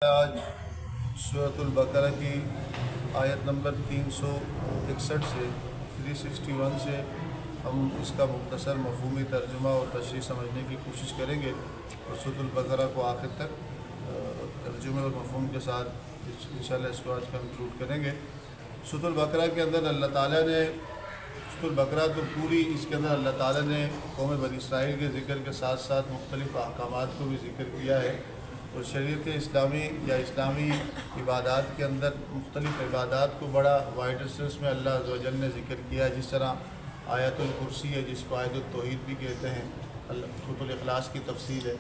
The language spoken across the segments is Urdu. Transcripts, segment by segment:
آج سورۃ البقرہ کی آیت نمبر 361 سے 361 سے ہم اس کا مختصر مفہومی ترجمہ اور تشریح سمجھنے کی کوشش کریں گے اور سورۃ البقرہ کو آخر تک ترجمے اور مفہوم کے ساتھ انشاءاللہ اس کو آج کنکلوڈ کریں گے۔ سورۃ البقرہ کے اندر اللہ تعالیٰ نے سورۃ البقرہ تو پوری اس کے اندر اللہ تعالیٰ نے قوم بنی اسرائیل کے ذکر کے ساتھ ساتھ مختلف احکامات کو بھی ذکر کیا ہے، اور شریعت اسلامی یا اسلامی عبادات کے اندر مختلف عبادات کو بڑا وائڈ سینس میں اللہ عز و جل نے ذکر کیا ہے، جس طرح آیت الکرسی ہے جس کو آیت التوحید بھی کہتے ہیں، سورۃ الاخلاص کی تفصیل ہے،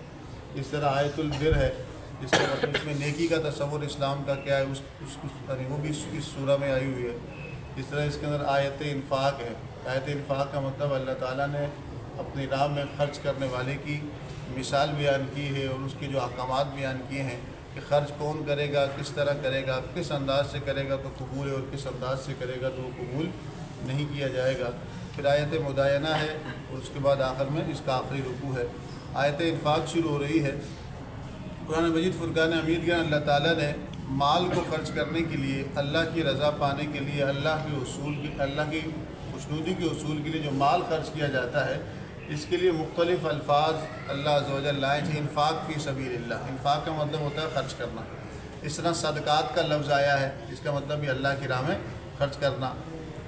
اس طرح آیت البر ہے جس کا مطلب اس میں نیکی کا تصور اسلام کا کیا ہے وہ بھی اس سورہ میں آئی ہوئی ہے۔ اس طرح اس کے اندر آیت انفاق ہے۔ آیت انفاق کا مطلب اللہ تعالیٰ نے اپنی راہ میں خرچ کرنے والے کی مثال بیان کی ہے اور اس کے جو احکامات بیان کیے ہیں کہ خرچ کون کرے گا، کس طرح کرے گا، کس انداز سے کرے گا تو قبول ہے اور کس انداز سے کرے گا تو وہ قبول نہیں کیا جائے گا۔ پھر آیت مدائنہ ہے اور اس کے بعد آخر میں اس کا آخری رکوع ہے۔ آیت انفاق شروع ہو رہی ہے۔ قرآن مجید فرقان حمید کے اللہ تعالیٰ نے مال کو خرچ کرنے کے لیے، اللہ کی رضا پانے کے لیے، اللہ کی خوشنودی کے اصول کے لیے جو مال خرچ کیا جاتا ہے اس کے لیے مختلف الفاظ اللہ عز و جل لائے ہیں۔ انفاق فی سبیل اللہ، انفاق کا مطلب ہوتا ہے خرچ کرنا۔ اس طرح صدقات کا لفظ آیا ہے جس کا مطلب بھی اللہ کی راہ میں خرچ کرنا،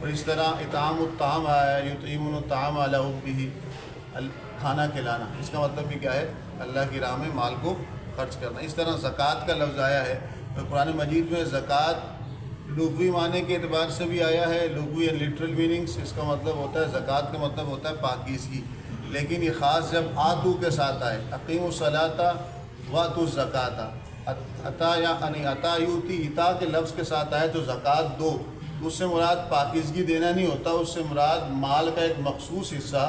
اور اس طرح اطعام الطعام آیا ہے، یطعمون الطعام علی حبہ، کھانا کھلانا، اس کا مطلب بھی کیا ہے اللہ کی راہ میں مال کو خرچ کرنا۔ اس طرح زکوٰۃ کا لفظ آیا ہے، تو قرآن مجید میں زکوٰۃ لغوی معنی کے اعتبار سے بھی آیا ہے، لغوی اینڈ لٹرل میننگس، اس کا مطلب ہوتا ہے زکوٰۃ کا مطلب ہوتا ہے پاکیزگی، لیکن یہ خاص جب آتو کے ساتھ آئے، اقیموا الصلاۃ وآتوا الزکاۃ، عطا یعنی عطا یوتی، عطا کے لفظ کے ساتھ آئے تو زکوٰۃ دو، اس سے مراد پاکیزگی دینا نہیں ہوتا، اس سے مراد مال کا ایک مخصوص حصہ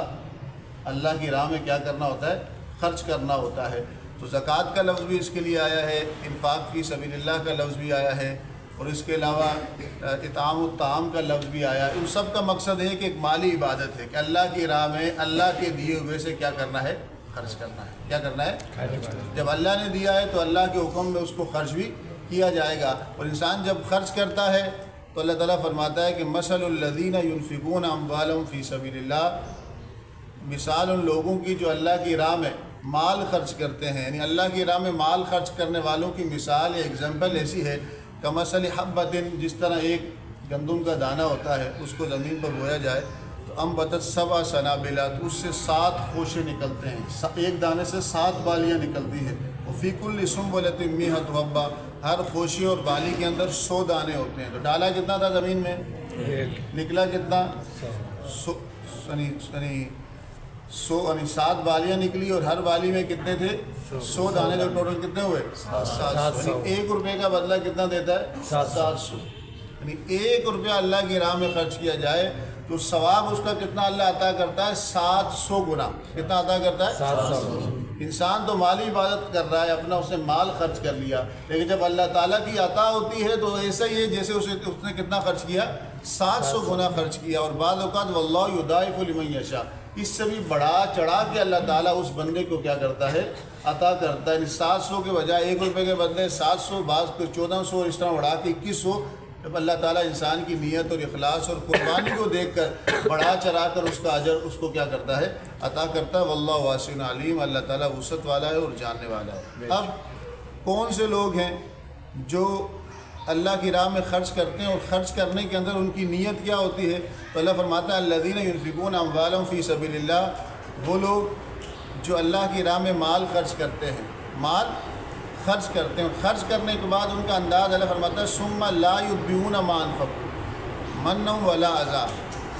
اللہ کی راہ میں کیا کرنا ہوتا ہے، خرچ کرنا ہوتا ہے۔ تو زکوٰۃ کا لفظ بھی اس کے لیے آیا ہے، انفاق فی سبیل اللہ کا لفظ بھی آیا ہے، اور اس کے علاوہ اطعام الطعام کا لفظ بھی آیا ہے۔ ان سب کا مقصد ہے کہ ایک مالی عبادت ہے کہ اللہ کی راہ میں اللہ کے دیے ہوئے سے کیا کرنا ہے، خرچ کرنا ہے۔ کیا کرنا ہے؟ جب اللہ نے دیا ہے تو اللہ کے حکم میں اس کو خرچ بھی کیا جائے گا، اور انسان جب خرچ کرتا ہے تو اللہ تعالیٰ فرماتا ہے کہ مثل الذین ينفقون اموالهم فی سبیل اللہ، مثال ان لوگوں کی جو اللہ کی راہ میں مال خرچ کرتے ہیں، یعنی اللہ کی راہ میں مال خرچ کرنے والوں کی مثال یا ایگزامپل ایسی ہے کمثل حبۃ، جس طرح ایک گندم کا دانہ ہوتا ہے، اس کو زمین پر بویا جائے تو انبتت سبع سنابل، تو اس سے 7 خوشے نکلتے ہیں، ایک دانے سے 7 بالیاں نکلتی ہیں، وفی کل سنبلۃ مئۃ حبۃ، ہر خوشے اور بالی کے اندر 100 دانے ہوتے ہیں۔ تو ڈالا کتنا تھا زمین میں؟ نکلا کتنا؟ 7 بالیاں نکلی، اور ہر بالی میں کتنے تھے؟ 100 دانے، جو ٹوٹل کتنے ہوئے؟ 700۔ یعنی 1 روپے کا بدلہ کتنا دیتا ہے؟ 700۔ یعنی 1 روپیہ اللہ کی راہ میں خرچ کیا جائے تو ثواب اس کا کتنا اللہ عطا کرتا ہے؟ 700 گنا۔ کتنا عطا کرتا ہے؟ 700۔ انسان تو مالی عبادت کر رہا ہے، اپنا اس نے مال خرچ کر لیا، لیکن جب اللہ تعالیٰ کی عطا ہوتی ہے تو ایسا ہی ہے جیسے اس نے کتنا خرچ کیا؟ 700 گنا خرچ کیا۔ اور بعض اوقات واللہ یضاعف لمن یشاء، اس سے بھی بڑھا چڑھا کے اللہ تعالیٰ اس بندے کو کیا کرتا ہے؟ عطا کرتا ہے۔ یعنی 700 کے بجائے 1 روپے کے بدلے 700، بعض کو 1400، اس طرح بڑھا کے 2100۔ جب اللہ تعالیٰ انسان کی نیت اور اخلاص اور قربانی کو دیکھ کر بڑھا چڑھا کر اس کا اجر اس کو کیا کرتا ہے؟ عطا کرتا ہے۔ واللہ واسع علیم، اللہ تعالیٰ وسعت والا ہے اور جاننے والا ہے۔ اب کون سے لوگ ہیں جو اللہ کی راہ میں خرچ کرتے ہیں، اور خرچ کرنے کے اندر ان کی نیت کیا ہوتی ہے؟ تو اللہ فرماتا ہے الذین ينفقون اموالهم فی سبیل اللہ، وہ لوگ جو اللہ کی راہ میں مال خرچ کرتے ہیں، مال خرچ کرتے ہیں، خرچ کرنے کے بعد ان کا انداز اللہ فرماتا ہے ثم لا یتبعون ما انفقوا منا ولا اذى،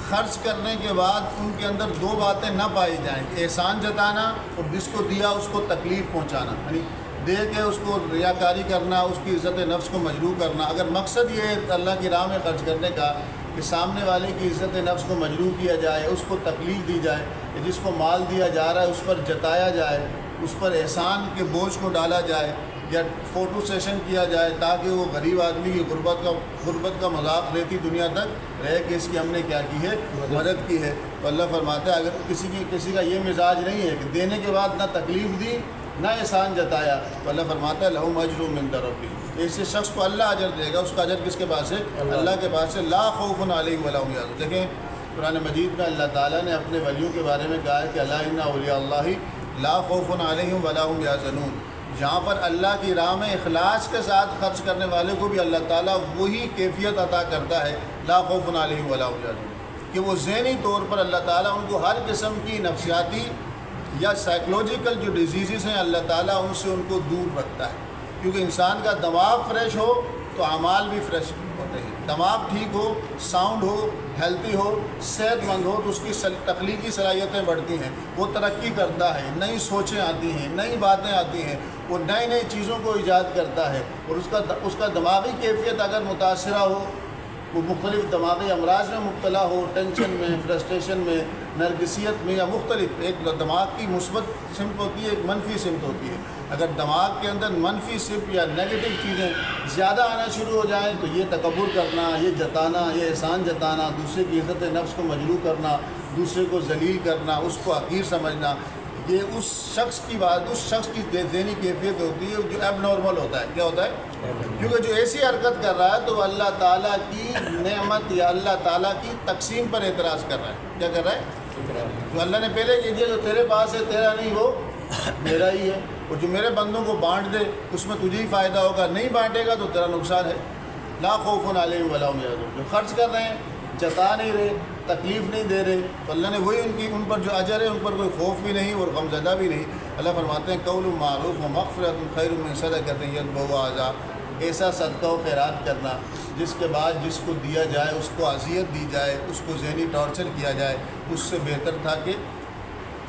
خرچ کرنے کے بعد ان کے اندر 2 باتیں نہ پائی جائیں، احسان جتانا اور جس کو دیا اس کو تکلیف پہنچانا، یعنی دے کے اس کو ریاکاری کرنا، اس کی عزت نفس کو مجروح کرنا۔ اگر مقصد یہ ہے اللہ کی راہ میں خرچ کرنے کا کہ سامنے والے کی عزت نفس کو مجروح کیا جائے، اس کو تکلیف دی جائے، کہ جس کو مال دیا جا رہا ہے اس پر جتایا جائے، اس پر احسان کے بوجھ کو ڈالا جائے، یا فوٹو سیشن کیا جائے تاکہ وہ غریب آدمی کی غربت کا مذاق رہتی دنیا تک رہے کہ اس کی ہم نے کیا کی ہے؟ مدد کی ہے۔ تو اللہ فرماتا ہے اگر کسی کا یہ مزاج نہیں ہے کہ دینے کے بعد نہ تکلیف دی نہ احسان جتایا تو اللہ فرماتا ہے لہم اجر من ربی، ایسے شخص کو اللہ اجر دے گا. اس کا اجر کس کے پاس ہے؟ اللہ کے پاس ہے. لا خوف علیہم ولا هم یحزنون. دیکھیں قرآن مجید میں اللہ تعالیٰ نے اپنے ولیوں کے بارے میں کہا ہے کہ الا ان اولیاء اللہ لا خوف علیہم ولا هم یحزنون. جہاں پر اللہ کی راہ میں اخلاص کے ساتھ خرچ کرنے والے کو بھی اللہ تعالیٰ وہی کیفیت عطا کرتا ہے لا خوف علیہم ولا هم یحزنون، کہ وہ ذہنی طور پر اللہ تعالیٰ ان کو ہر قسم کی نفسیاتی یا سائیکلوجیکل جو ڈیزیزز ہیں اللہ تعالیٰ ان سے ان کو دور رکھتا ہے. کیونکہ انسان کا دماغ فریش ہو تو اعمال بھی فریش ہوتے ہیں. دماغ ٹھیک ہو، ساؤنڈ ہو، ہیلتھی ہو، صحت مند ہو تو اس کی تخلیقی صلاحیتیں بڑھتی ہیں، وہ ترقی کرتا ہے، نئی سوچیں آتی ہیں، نئی باتیں آتی ہیں، وہ نئی نئی چیزوں کو ایجاد کرتا ہے. اور اس کا دماغی کیفیت اگر متاثرہ ہو، وہ مختلف دماغی امراض میں مبتلا ہو، ٹینشن میں، فرسٹریشن میں، نرگسیت میں، یا مختلف، ایک دماغ کی مثبت سمت ہوتی ہے، ایک منفی سمت ہوتی ہے. اگر دماغ کے اندر منفی سمت یا نیگیٹو چیزیں زیادہ آنا شروع ہو جائیں تو یہ تکبر کرنا، یہ جتانا، یہ احسان جتانا، دوسرے کی عزت نفس کو مجروح کرنا، دوسرے کو ذلیل کرنا، اس کو حقیر سمجھنا، یہ اس شخص کی ذہنی کیفیت ہوتی ہے جو ایب نارمل ہوتا ہے. کیا ہوتا ہے؟ کیونکہ جو ایسی حرکت کر رہا ہے تو وہ اللہ تعالیٰ کی نعمت یا اللہ تعالیٰ کی تقسیم پر اعتراض کر رہا ہے. کیا کر رہا ہے؟ جو اللہ نے پہلے کہہ دیا جو تیرے پاس ہے تیرا نہیں، وہ میرا ہی ہے، اور جو میرے بندوں کو بانٹ دے اس میں تجھے ہی فائدہ ہوگا، نہیں بانٹے گا تو تیرا نقصان ہے. لا خوف علیہم ولا هم یحزنون. جو خرچ کر رہے ہیں، جتا نہیں رہے، تکلیف نہیں دے رہے، تو اللہ نے وہی ان پر جو اجر ہے ان پر کوئی خوف بھی نہیں اور غم زدہ بھی نہیں. اللہ فرماتے ہیں قول معروف و مغفرۃ خیر من صدقۃ یتبعها اذى. ایسا صدقہ و خیرات کرنا جس کے بعد جس کو دیا جائے اس کو اذیت دی جائے، اس کو ذہنی ٹارچر کیا جائے، اس سے بہتر تھا کہ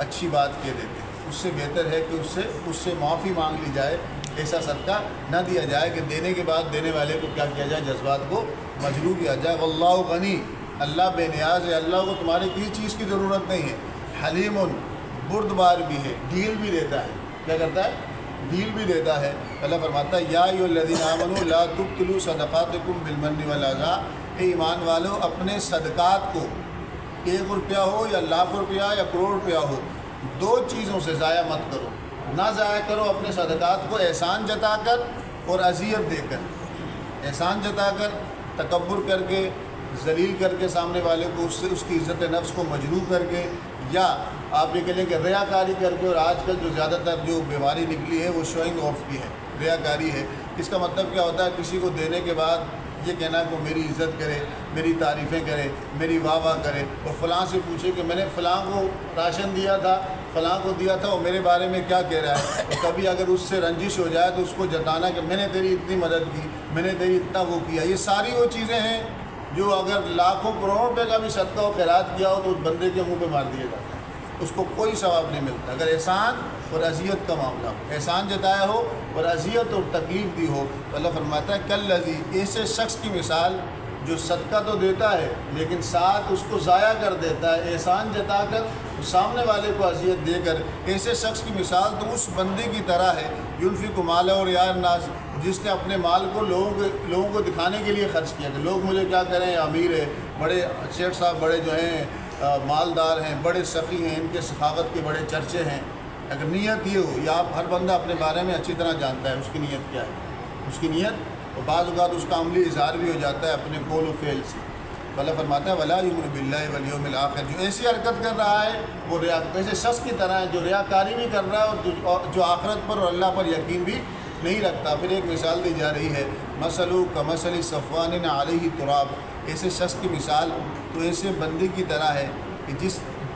اچھی بات کہہ دیتے. اس سے بہتر ہے کہ اس سے معافی مانگ لی جائے. ایسا صدقہ نہ دیا جائے کہ دینے کے بعد دینے والے کو کیا کیا جائے، جذبات کو مجروح کیا جائے. واللہ غنی، اللہ بے نیاز ہے، اللہ کو تمہاری کسی چیز کی ضرورت نہیں ہے. حلیم، بردبار بھی ہے، ڈھیل بھی دیتا ہے. کیا کرتا ہے؟ ڈھیل بھی دیتا ہے. اللہ فرماتا ہے یا ایھا الذین آمنوا لا تبطلوا صدقاتکم بالمن والاذی. اے ایمان والو اپنے صدقات کو، 1 روپیہ ہو یا لاکھ روپیہ یا کروڑ روپیہ ہو، 2 چیزوں سے ضائع مت کرو. نہ ضائع کرو اپنے صدقات کو احسان جتا کر اور اذیت دے کر. احسان جتا کر، تکبر کر کے، ذلیل کر کے سامنے والے کو، اس کی عزت نفس کو مجروح کر کے، یا آپ یہ کہہ لیں کہ ریاکاری کر کے. اور آج کل جو زیادہ تر جو بیماری نکلی ہے وہ شوئنگ آف کی ہے، ریاکاری ہے. اس کا مطلب کیا ہوتا ہے؟ کسی کو دینے کے بعد یہ کہنا کہ وہ میری عزت کرے، میری تعریفیں کرے، میری واہ واہ کرے، اور فلاں سے پوچھے کہ میں نے فلاں کو راشن دیا تھا، فلاں کو دیا تھا، وہ میرے بارے میں کیا کہہ رہا ہے. اور کبھی اگر اس سے رنجش ہو جائے تو اس کو جتانا کہ میں نے تیری اتنی مدد کی، میں نے تیری اتنا وہ کیا. یہ ساری وہ چیزیں ہیں جو اگر لاکھوں کروڑوں روپے کا بھی صدقہ و خیرات کیا ہو تو اس بندے کے منہ پہ مار دیا جاتا ہے، اس کو کوئی ثواب نہیں ملتا. اگر احسان اور اذیت کا معاملہ ہو، احسان جتایا ہو اور اذیت اور تکلیف دی ہو، تو اللہ فرماتا ہے کالذی، ایسے شخص کی مثال جو صدقہ تو دیتا ہے لیکن ساتھ اس کو ضائع کر دیتا ہے، احسان جتا کر سامنے والے کو اذیت دے کر. ایسے شخص کی مثال تو اس بندے کی طرح ہے ينفق مالہ رئاء الناس، جس نے اپنے مال کو لوگوں کو دکھانے کے لیے خرچ کیا کہ لوگ مجھے کیا کریں، امیر ہے، بڑے شیخ صاحب بڑے جو ہیں مالدار ہیں، بڑے سخی ہیں، ان کے سخاوت کے بڑے چرچے ہیں. اگر نیت یہ ہو، یا ہر بندہ اپنے بارے میں اچھی طرح جانتا ہے اس کی نیت کیا ہے، اس کی نیت، اور بعض اوقات اس کا عملی اظہار بھی ہو جاتا ہے اپنے قول و فعل سے. تو اللہ فرماتا ہے ولا یؤمن باللہ والیوم الآخر. جو ایسی حرکت کر رہا ہے وہ ایسے شخص کی طرح ہے جو ریاکاری بھی کر رہا ہے اور جو آخرت پر اور اللہ پر یقین بھی نہیں رکھتا. پھر ایک مثال دی جا رہی ہے مثلہ کمثل صفوان علیہ تراب. ایسے شخص کی مثال تو ایسے بندے کی طرح ہے کہ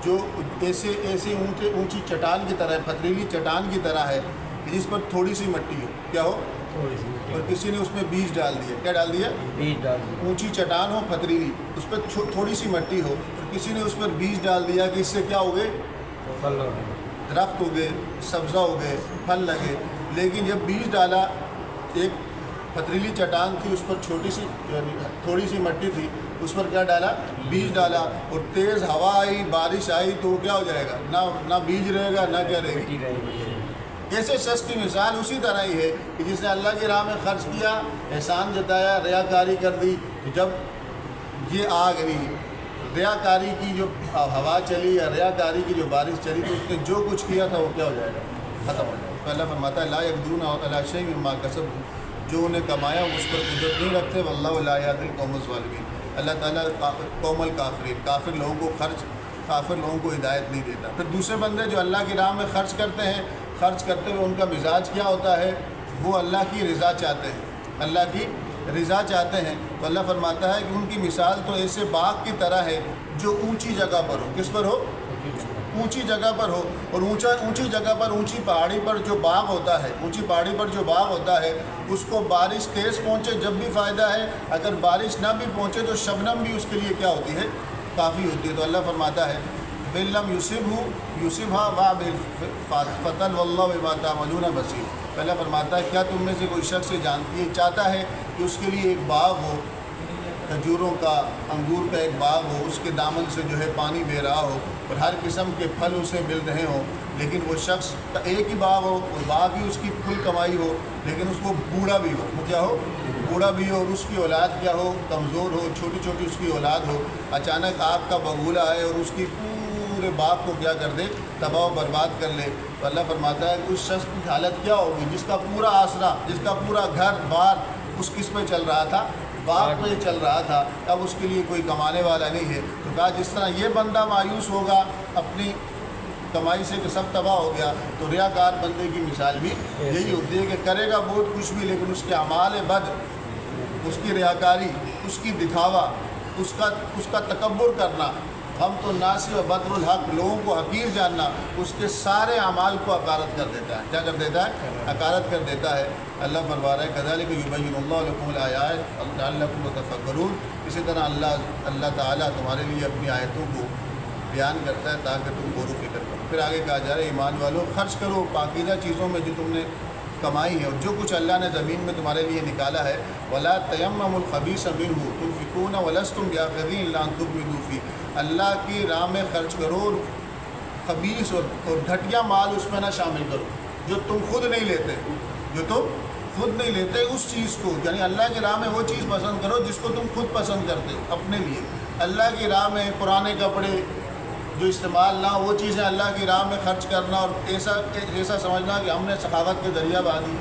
جو ایسے اونچی چٹان کی طرح ہے، پتھریلی چٹان کی طرح ہے کہ جس پر تھوڑی سی مٹی ہو. کیا ہو؟ اور کسی نے اس میں بیج ڈال دیا. کیا ڈال دیا؟ بیج ڈال دیا. اونچی چٹان ہو پتھریلی، اس پر تھوڑی سی مٹی ہو، اور کسی نے اس پر بیج ڈال دیا کہ اس سے کیا ہو گئے؟ درخت ہو گئے، سبزہ ہو گئے، پھل لگے. لیکن جب بیج ڈالا، ایک پتھریلی چٹان تھی، اس پر تھوڑی سی مٹی تھی، اس پر کیا ڈالا؟ بیج ڈالا، اور تیز ہوا آئی، بارش آئی تو وہ کیا ہو جائے گا؟ نہ بیج رہے گا، نہ کیا رہے گا. ایسے شخص کی مثال اسی طرح ہی ہے کہ جس نے اللہ کی راہ میں خرچ کیا، احسان جتایا، ریاکاری کر دی. جب یہ آگ نہیں، ریاکاری کی جو ہوا چلی یا ریاکاری کی جو بارش چلی، تو اس نے جو کچھ کیا تھا وہ کیا ہو جائے گا؟ ختم ہو جائے گا. تو اللہ فرماتا ہے لا یقدرون علی شیء مما کسبوا، جو انہیں کمایا اس پر قدرت نہیں رکھتے، واللہ لا یہدی القوم الظالمین، اللہ تعالیٰ قوم الکافرین، کافر لوگوں کو ہدایت نہیں دیتا۔ پھر دوسرے بندے جو اللہ کی راہ میں خرچ کرتے ہیں، خرچ کرتے ہوئے ان کا مزاج کیا ہوتا ہے؟ وہ اللہ کی رضا چاہتے ہیں، اللہ کی رضا چاہتے ہیں۔ تو اللہ فرماتا ہے کہ ان کی مثال تو ایسے باغ کی طرح ہے جو اونچی جگہ پر ہو۔ کس پر ہو؟ اونچی جگہ پر ہو، اور اونچی جگہ پر، اونچی پہاڑی پر جو باغ ہوتا ہے، اونچی پہاڑی پر جو باغ ہوتا ہے، اس کو بارش تیز پہنچے جب بھی فائدہ ہے، اگر بارش نہ بھی پہنچے تو شبنم بھی اس کے لیے کیا ہوتی ہے؟ کافی ہوتی ہے۔ تو اللہ فرماتا ہے فَإِن لَّمْ يُصِبْهُ وَابِلْ فَتَنْ وَاللَّهُ بِمَا تَعْمَلُونَ بَصِيرٌ۔ پہلا فرماتا ہے کیا تم میں سے کوئی شخص یہ چاہتا ہے کہ اس کے لیے ایک باغ ہو، کھجوروں کا، انگور کا ایک باغ ہو، اس کے دامن سے جو ہے پانی بہہ رہا ہو اور ہر قسم کے پھل اسے مل رہے ہوں، لیکن وہ شخص کا ایک ہی باغ ہو، اور باغ ہی اس کی کل کمائی ہو، لیکن اس کو بوڑھا بھی ہو، وہ کیا ہو؟ بوڑھا بھی ہو، اور اس کی اولاد کیا ہو؟ کمزور ہو، چھوٹی چھوٹی اس کی اولاد ہو، اچانک آگ کا بگولا آئے اور اس کی پورے باغ کو کیا کر دے؟ تباہ و برباد کر لے۔ تو اللہ فرماتا ہے کہ اس شخص کی حالت کیا ہوگی جس کا پورا آسرا، جس کا پورا گھر بار اس کس پہ چل رہا تھا؟ باغ پہ چل رہا تھا، اب اس کے لیے کوئی کمانے والا نہیں ہے۔ تو کہا جس طرح یہ بندہ مایوس ہوگا اپنی کمائی سے کہ سب تباہ ہو گیا، تو ریاکار بندے کی مثال بھی یہی ہوتی ہے کہ کرے گا بہت کچھ بھی، لیکن اس کے اعمال بد، اس کی ریاکاری، اس کی دکھاوا، اس کا تکبر کرنا، ہم تو ناصر و بدر الحق، لوگوں کو حقیر جاننا، اس کے سارے اعمال کو حقارت کر دیتا ہے۔ کیا کر دیتا ہے؟ حقارت کر دیتا ہے۔ اللہ فرما رہا ہے کذالک یبین اللہ لکم الآیات لعلکم تتفکرون، اسی طرح اللہ تعالیٰ تمہارے لیے اپنی آیتوں کو بیان کرتا ہے تاکہ تم غور و فکر کرو۔ پھر آگے کہا جا رہا ہے ایمان والو خرچ کرو پاکیزہ چیزوں میں جو تم نے کمائی ہے، اور جو کچھ اللہ نے زمین میں تمہارے لیے نکالا ہے، ولا تیمموا الخبیث منہ تنفقون ولستم بآخذین الا ان تغمضوا فیہ، اللہ کی راہ میں خرچ کرو اور خبیث اور گھٹیا مال اس میں نہ شامل کرو، جو تم خود نہیں لیتے اس چیز کو، یعنی اللہ کی راہ میں وہ چیز پسند کرو جس کو تم خود پسند کرتے اپنے لیے۔ اللہ کی راہ میں پرانے کپڑے جو استعمال نہ، وہ چیزیں اللہ کی راہ میں خرچ کرنا، اور ایسا سمجھنا کہ ہم نے سخاوت کے ذریعہ بادی،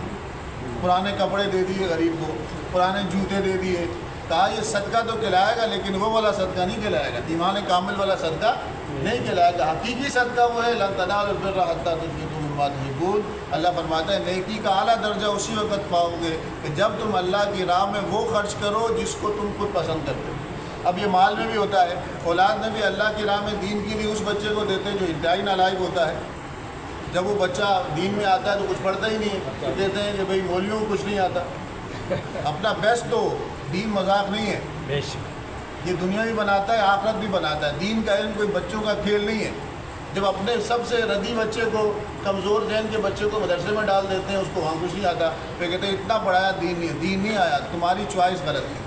پرانے کپڑے دے دیے غریب کو، پرانے جوتے دے دیے، کہا یہ صدقہ تو کھلائے گا لیکن وہ والا صدقہ نہیں کھلائے گا، ایمان کامل والا صدقہ نہیں کھلائے گا۔ حقیقی صدقہ وہ ہے لن تنالوا البر حتی تنفقوا مما تحبون۔ اللہ فرماتا ہے نیکی کا اعلیٰ درجہ اسی وقت پاؤ گے کہ جب تم اللہ کی راہ میں وہ خرچ کرو جس کو تم خود پسند کرتے ہو۔ اب یہ مال میں بھی ہوتا ہے، اولاد میں بھی اللہ کی راہ میں دین کے لیے اس بچے کو دیتے ہیں جو انتہائی نالائق ہوتا ہے۔ جب وہ بچہ دین میں آتا ہے تو کچھ پڑھتا ہی نہیں ہے، تو کہتے ہیں کہ بھئی مولویوں کو کچھ نہیں آتا۔ اپنا بیسٹ تو دین مذاق نہیں ہے، یہ دنیا بھی بناتا ہے، آخرت بھی بناتا ہے۔ دین کا علم کوئی بچوں کا کھیل نہیں ہے۔ جب اپنے سب سے ردی بچے کو، کمزور ذہن کے بچے کو مدرسے میں ڈال دیتے ہیں، اس کو وہاں کچھ نہیں آتا، پھر کہتے ہیں اتنا پڑھایا دین نہیں آیا، تمہاری چوائس غلط تھی،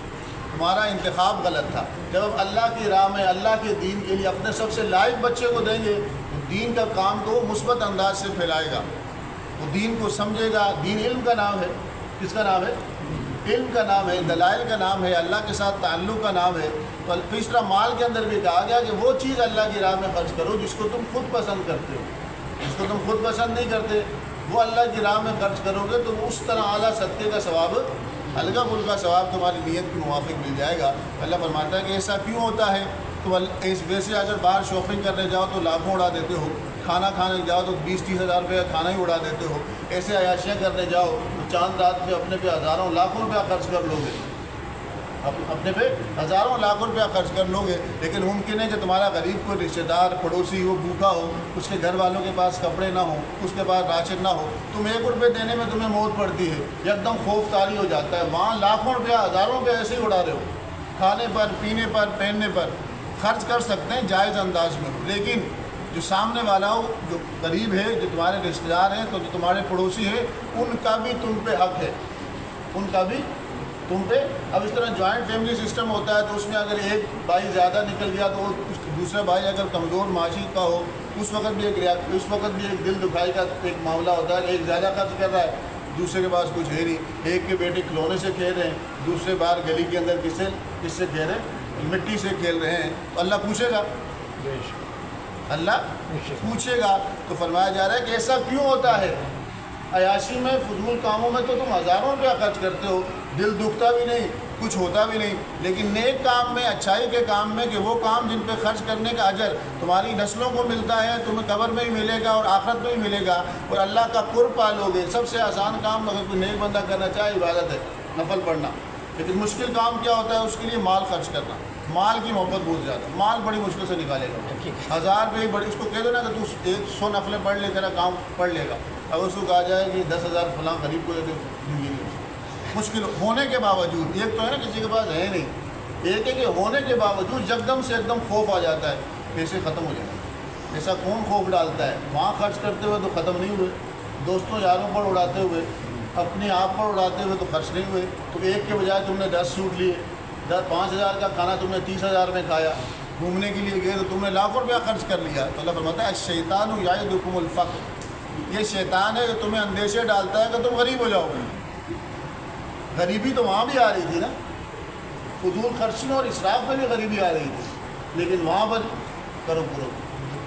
تمہارا انتخاب غلط تھا۔ جب اب اللہ کی راہ میں اللہ کے دین کے لیے اپنے سب سے لائق بچے کو دیں گے تو دین کا کام کو وہ مثبت انداز سے پھیلائے گا، وہ دین کو سمجھے گا۔ دین علم کا نام ہے۔ کس کا نام ہے؟ علم کا نام ہے، دلائل کا نام ہے، اللہ کے ساتھ تعلق کا نام ہے۔ تو اس طرح مال کے اندر بھی کہا گیا کہ وہ چیز اللہ کی راہ میں خرچ کرو جس کو تم خود پسند کرتے ہو، جس کو تم خود پسند نہیں کرتے وہ اللہ کی راہ میں خرچ کرو گے تو اس طرح اعلیٰ صدقے کا ثواب، ہلکا پھلکا ثواب تمہاری نیت کے موافق مل جائے گا۔ اللہ فرماتا ہے کہ ایسا کیوں ہوتا ہے؟ تو ویسے اگر باہر شاپنگ کرنے جاؤ تو لاکھوں اڑا دیتے ہو، کھانا کھانے جاؤ تو 20-30 ہزار روپے کا کھانا ہی اڑا دیتے ہو، ایسے عیاشیاں کرنے جاؤ تو چاند رات پہ اپنے پہ ہزاروں لاکھوں روپیہ خرچ کر لو گے، اپنے پہ ہزاروں لاکھ روپیہ خرچ کر لو گے، لیکن ممکن ہے کہ تمہارا غریب کوئی رشتہ دار پڑوسی وہ بھوکا ہو، اس کے گھر والوں کے پاس کپڑے نہ ہوں، اس کے پاس راشن نہ ہو، تم 1 روپے دینے میں تمہیں موت پڑتی ہے، ایک دم خوف طاری ہو جاتا ہے، وہاں لاکھوں روپیہ، ہزاروں روپیہ ایسے ہی اڑا رہے ہو، کھانے پر، پینے پر، پہننے پر خرچ کر سکتے ہیں جائز انداز میں، لیکن جو سامنے والا ہو، جو قریب ہے، جو تمہارے رشتہ دار ہیں، تو جو تمہارے پڑوسی ہیں، ان کا بھی تم پہ حق ہے، ان کا بھی تم پہ۔ اب اس طرح جوائنٹ فیملی سسٹم ہوتا ہے تو اس میں اگر ایک بھائی زیادہ نکل گیا تو دوسرا بھائی اگر کمزور معاشی کا ہو اس وقت بھی ایک دل دکھائی کا ایک معاملہ ہوتا ہے۔ ایک زیادہ خرچ کر رہا ہے، دوسرے کے پاس کچھ ہے نہیں، ایک کے بیٹے کھلونے سے کھیل رہے ہیں، دوسرے باہر گلی کے اندر کس سے کھیل رہے ہیں؟ مٹی سے کھیل رہے ہیں، تو اللہ پوچھے گا، اللہ پوچھے گا۔ تو فرمایا جا رہا ہے کہ ایسا کیوں ہوتا ہے؟ عیاشی میں فضول کاموں میں تو تم ہزاروں روپیہ خرچ کرتے ہو، دل دکھتا بھی نہیں، کچھ ہوتا بھی نہیں، لیکن نیک کام میں، اچھائی کے کام میں، کہ وہ کام جن پہ خرچ کرنے کا اجر تمہاری نسلوں کو ملتا ہے، تمہیں قبر میں بھی ملے گا اور آخرت میں بھی ملے گا، اور اللہ کا قرب پالو گے۔ سب سے آسان کام اگر کوئی نیک بندہ کرنا چاہے عبادت ہے، نفل پڑھنا، لیکن مشکل کام کیا ہوتا ہے؟ اس کے لیے مال خرچ کرنا، مال کی محبت بہت زیادہ، مال بڑی مشکل سے نکالے گا، 1000 روپئے بڑی، اس کو کہہ دو نا کہ تو 100 نفلیں پڑھ لے، تیرا کام پڑھ لے گا، اگر اس کو کہا جائے کہ 10,000 فلاں غریب کو دے دو، مشکل ہونے کے باوجود، ایک تو ہے نا کسی کے پاس ہے نہیں، ایک ہے کہ ہونے کے باوجود یکدم سے ایک دم خوف آ جاتا ہے، پیسے ختم ہو جائیں گے، ایسا کون خوف ڈالتا ہے؟ وہاں خرچ کرتے ہوئے تو ختم نہیں ہوئے، دوستوں یاروں پر اڑاتے ہوئے، اپنے آپ پر اڑاتے ہوئے تو خرچ نہیں ہوئے، تو ایک کے بجائے تم نے 10 سوٹ لیے، 5,000 کا کھانا تم نے 30,000 میں کھایا، گھومنے کے لیے گئے تو تم نے لاکھوں روپیہ خرچ کر لیا، تو اللہ فرماتا ہے الشیطان یعدکم الفقر، یہ شیطان ہے جو تمہیں اندیشے ڈالتا ہے کہ تم غریب ہو جاؤ گے۔ غریبی تو وہاں بھی آ رہی تھی نا، فضول خرچی اور اسراف میں بھی غریبی آ رہی تھی، لیکن وہاں پر کرو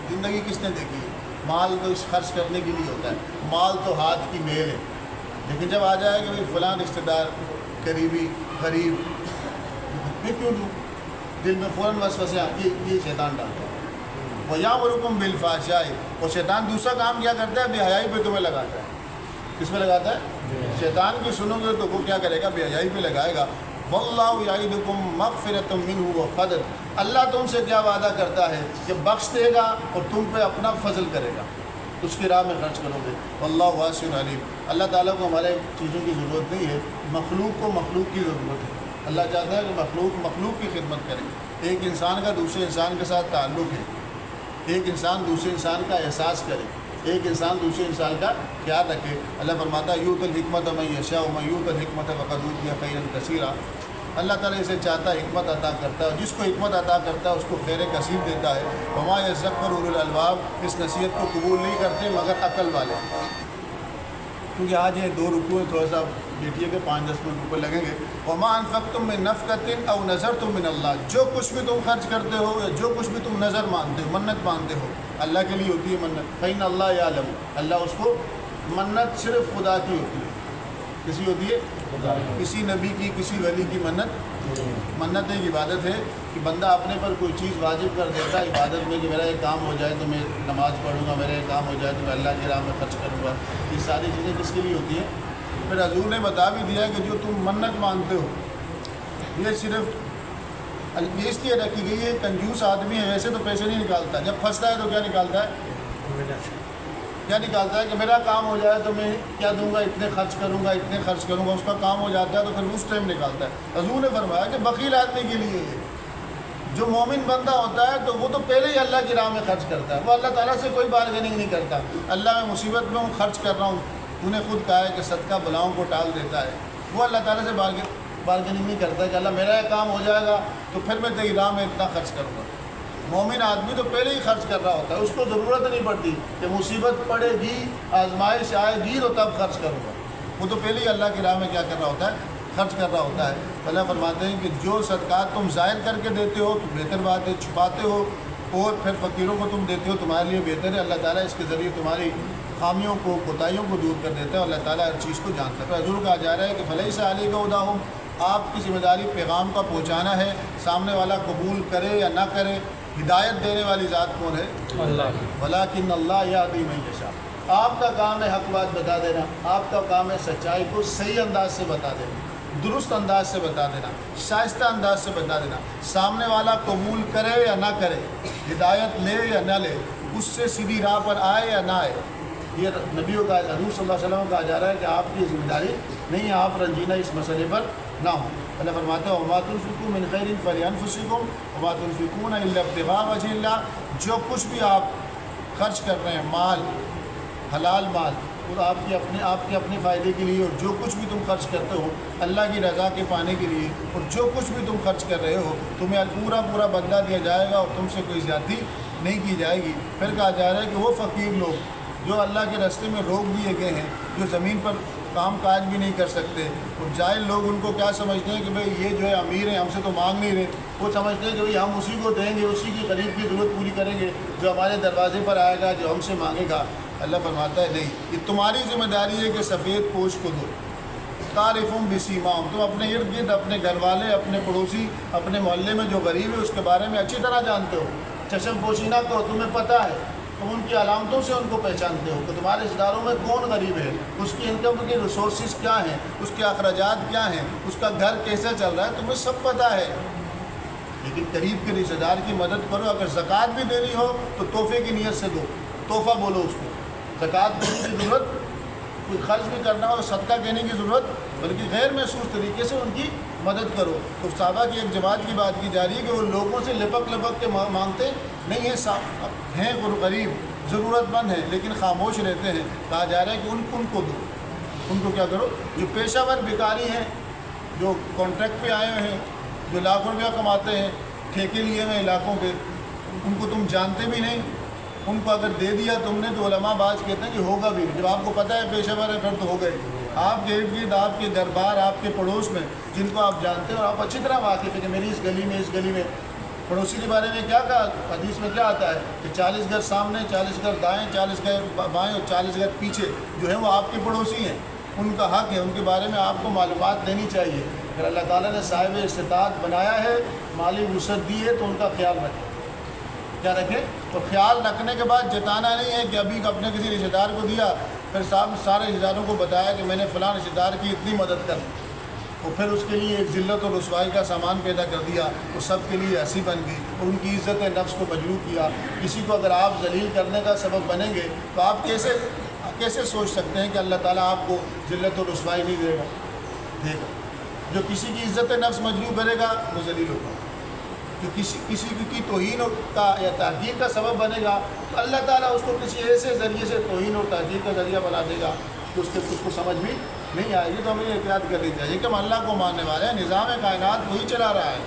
زندگی کس نے دیکھی ہے؟ مال تو اس خرچ کرنے کے لیے ہوتا ہے، مال تو ہاتھ کی میل ہے، لیکن جب آ جائے کہ فلاں رشتہ دار قریبی غریب، میں کیوں دوں؟ دل میں فوراً وسوسے یہ شیطان ڈالتا ہے۔ وَيَأْمُرُكُم بِالْفَحْشَاءِ، اور شیطان دوسرا کام کیا کرتا ہے؟ بے حیائی پہ تمہیں لگاتا ہے۔ کس پہ لگاتا ہے؟ شیطان کی سنو گے تو وہ کیا کرے گا؟ بے حیائی پہ لگائے گا۔ وَاللَّهُ يَعِدُكُم مَغْفِرَةً مِّنْهُ وَفَضْلًا، اللہ تم سے کیا وعدہ کرتا ہے کہ بخش دے گا اور تم پہ اپنا فضل کرے گا، اس کی راہ میں خرچ کرو گے۔ واللہ واسع علیم، اللہ تعالیٰ کو ہمارے چیزوں کی ضرورت نہیں ہے، مخلوق کو مخلوق کی ضرورت ہے۔ اللہ چاہتا ہے کہ مخلوق کی خدمت کرے، ایک انسان کا دوسرے انسان کے ساتھ تعلق ہے، ایک انسان دوسرے انسان کا احساس کرے، ایک انسان دوسرے انسان کا خیال رکھے۔ اللہ فرماتا ہے یؤتی الحکمت من یشاء ومن یؤت الحکمت فقد اوتی خیرا کثیرا، اللہ تعالیٰ اسے چاہتا ہے حکمت عطا کرتا ہے، جس کو حکمت عطا کرتا ہے اس کو خیر کثیر دیتا ہے۔ وما یذکر اولو الالباب، اس نصیحت کو قبول نہیں کرتے مگر عقل والے۔ کیونکہ آج یہ 2 رکوع تھوڑا سا بیٹھیے کہ 5-10 منٹ روپے لگیں گے۔ وما انفقتم من نفقۃ او نذرتم من اللہ، جو کچھ بھی تم خرچ کرتے ہو یا جو کچھ بھی تم نظر مانتے ہو، منت مانتے ہو، اللہ کے لیے ہوتی ہے منت، فإن اللہ یعلم، اللہ اس کو، منت صرف خدا کی ہوتی ہے، کسی ہوتی ہے؟ کسی نبی کی، کسی ولی کی منت ایک عبادت ہے کہ بندہ اپنے پر کوئی چیز واجب کر دیتا ہے عبادت میں، کہ میرا ایک کام ہو جائے تو میں نماز پڑھوں گا، میرا ایک کام ہو جائے تو میں اللہ کی راہ میں خرچ کروں گا۔ یہ ساری چیزیں کس کے لیے ہوتی ہیں؟ پھر حضور نے بتا بھی دیا کہ جو تم منت مانتے ہو یہ صرف یہ اس لیے رکھی گئی ہے، کنجوس آدمی ہے ویسے تو پیسے نہیں نکالتا، جب پھنستا ہے تو کیا نکالتا ہے؟ کیا نکالتا ہے کہ میرا کام ہو جائے تو میں کیا دوں گا، اتنے خرچ کروں گا، اتنے خرچ کروں گا، اس کا کام ہو جاتا ہے تو پھر اس ٹائم نکالتا ہے۔ حضور نے فرمایا کہ بخیل آدمی کے لیے ہے، جو مومن بندہ ہوتا ہے تو وہ تو پہلے ہی اللہ کی راہ میں خرچ کرتا ہے، وہ اللہ تعالیٰ سے کوئی بارگیننگ نہیں کرتا، اللہ میں مصیبت میں ہوں، خرچ کر رہا ہوں، تو نے خود کہا ہے کہ صدقہ بلاؤں کو ٹال دیتا ہے، وہ اللہ تعالیٰ سے بارگیننگ نہیں کرتا کہ اللہ میرا یہ کام ہو جائے گا تو پھر میں تیری راہ میں اتنا خرچ کروں گا۔ مومن آدمی تو پہلے ہی خرچ کر رہا ہوتا ہے، اس کو ضرورت نہیں پڑتی کہ مصیبت پڑے گی، آزمائش آئے گی تو تب خرچ کروں گا، وہ تو پہلے ہی اللہ کی راہ میں کیا کر رہا ہوتا ہے؟ خرچ کر رہا ہوتا ہے۔ اللہ فرماتے ہیں کہ جو صدقات تم ظاہر کر کے دیتے ہو تو بہتر بات ہے، چھپاتے ہو اور پھر فقیروں کو تم دیتے ہو تمہارے لیے بہتر ہے، اللہ تعالیٰ اس کے ذریعے تمہاری خامیوں کو، کوتاہیوں کو دور کر دیتا ہے، اللہ تعالیٰ ہر چیز کو جانتا ہے۔ حضور کہا جا رہا ہے کہ فلیس علیک ھداھم، آپ کی ذمہ داری پیغام کا پہنچانا ہے، سامنے والا قبول کرے یا نہ کرے، ہدایت دینے والی ذات کون ہے؟ اللہ۔ ولیکن اللہ یہدی من یشاء، آپ کا کام ہے حق بات بتا دینا، آپ کا کام ہے سچائی کو صحیح انداز سے بتا دینا، درست انداز سے بتا دینا، شائستہ انداز سے بتا دینا، سامنے والا قبول کرے یا نہ کرے، ہدایت لے یا نہ لے، اس سے سیدھی راہ پر آئے یا نہ آئے، یہ نبیوں کا، حضور صلی اللہ علیہ وسلم کہا جا رہا ہے کہ آپ کی ذمہ داری نہیں ہے، آپ رنجیدہ اس مسئلے پر نہ ہوں۔ اللہ فرماتا ہے وما تنفقوا من خیر فلانفسکم وما تنفقون الا ابتغاء وجہ اللہ، جو کچھ بھی آپ خرچ کر رہے ہیں، مال، حلال مال، اور آپ کے اپنے فائدے کے لیے، اور جو کچھ بھی تم خرچ کرتے ہو اللہ کی رضا کے پانے کے لیے، اور جو کچھ بھی تم خرچ کر رہے ہو تمہیں پورا بدلہ دیا جائے گا اور تم سے کوئی زیادتی نہیں کی جائے گی۔ پھر کہا جا رہا ہے کہ وہ فقیر لوگ جو اللہ کے راستے میں روک دیے گئے ہیں، جو زمین پر کام کاج بھی نہیں کر سکتے، اور جاہل لوگ ان کو کیا سمجھتے ہیں کہ بھئی یہ جو ہے امیر ہیں، ہم سے تو مانگ نہیں رہے، وہ سمجھتے ہیں کہ بھئی ہم اسی کو دیں گے، اسی کی غریب کی ضرورت پوری کریں گے، جو ہمارے دروازے پر آئے گا، جو ہم سے مانگے گا۔ اللہ فرماتا ہے نہیں، یہ تمہاری ذمہ داری ہے کہ سفید پوش کو دو، تعریفوں بسیماہم، تم اپنے ارد گرد اپنے گھر والے، اپنے پڑوسی، اپنے محلے میں جو غریب ہے اس کے بارے میں اچھی طرح جانتے ہو، چشم پوشی نہ کرو، تمہیں پتہ ہے، تم ان کی علامتوں سے ان کو پہچانتے ہو کہ تمہارے رشتہ داروں میں کون غریب ہے، اس کی انکم کے ریسورسز کیا ہیں، اس کے اخراجات کیا ہیں، اس کا گھر کیسے چل رہا ہے، تمہیں سب پتہ ہے۔ لیکن قریب کے رشتہ دار کی مدد کرو، اگر زکوٰۃ بھی دینی ہو تو تحفے کی نیت سے دو، تحفہ بولو اس کو، زکوٰۃ دینے کی ضرورت، کوئی خرچ بھی کرنا ہو صدقہ دینے کی ضرورت، بلکہ غیر محسوس طریقے سے ان کی مدد کرو۔ تو صحابہ کی ایک جماعت کی بات کی جا رہی ہے کہ وہ لوگوں سے لپک لپک کے مانگتے نہیں ہیں غریب ضرورت مند ہیں لیکن خاموش رہتے ہیں، کہا جا رہا ہے کہ ان کو دو، ان کو کیا کرو، جو پیشہ ور بھکاری ہیں، جو کانٹریکٹ پہ آئے ہوئے ہیں، جو لاکھوں روپیہ کماتے ہیں، ٹھیکے لیے ہوئے علاقوں پہ، ان کو تم جانتے بھی نہیں، ان کو اگر دے دیا تم نے تو علماء بعض کہتے ہیں کہ ہوگا بھی، جب آپ کو پتہ ہے پیشہ ور ہے پھر تو ہوگا ہی۔ آپ کے ارد گرد، آپ کے گھر بار، آپ کے پڑوس میں جن کو آپ جانتے ہیں اور آپ اچھی طرح واقف ہیں کہ میری اس گلی میں پڑوسی کے بارے میں کیا کہا حدیث میں کیا آتا ہے کہ 40 گھر سامنے، 40 گھر دائیں، 40 گھر بائیں اور 40 گھر پیچھے جو ہیں وہ آپ کے پڑوسی ہیں، ان کا حق ہے، ان کے بارے میں آپ کو معلومات دینی چاہیے۔ اگر اللہ تعالیٰ نے صاحب استطاعت بنایا ہے، مالی وسعت دی ہے تو ان کا خیال رکھیں، کیا رکھیں؟ تو خیال رکھنے کے بعد جتانا نہیں ہے کہ ابھی اپنے کسی رشتہ دار کو دیا، پھر سارے رشتہ داروں کو بتایا کہ میں نے فلاں رشتہ دار کی اتنی مدد کر دی، اور پھر اس کے لیے ایک ذلت اور رسوائی کا سامان پیدا کر دیا، وہ سب کے لیے ہنسی بن گئی اور ان کی عزت نفس کو مجروح کیا۔ کسی کو اگر آپ ذلیل کرنے کا سبب بنیں گے تو آپ کیسے سوچ سکتے ہیں کہ اللہ تعالیٰ آپ کو ذلت اور رسوائی نہیں دے گا؟ جو کسی کی عزت نفس مجروح کرے گا وہ ذلیل ہوگا، جو کسی کی توہین کا یا تحقیر کا سبب بنے گا تو اللہ تعالیٰ اس کو کسی ایسے ذریعے سے توہین اور تحقیر کا ذریعہ بنا دے گا کہ اس کو سمجھ بھی نہیں آئے گی۔ تو ہمیں احتیاط کرنی چاہیے کہ ہم اللہ کو ماننے والے ہیں، نظام کائنات وہی چلا رہا ہے،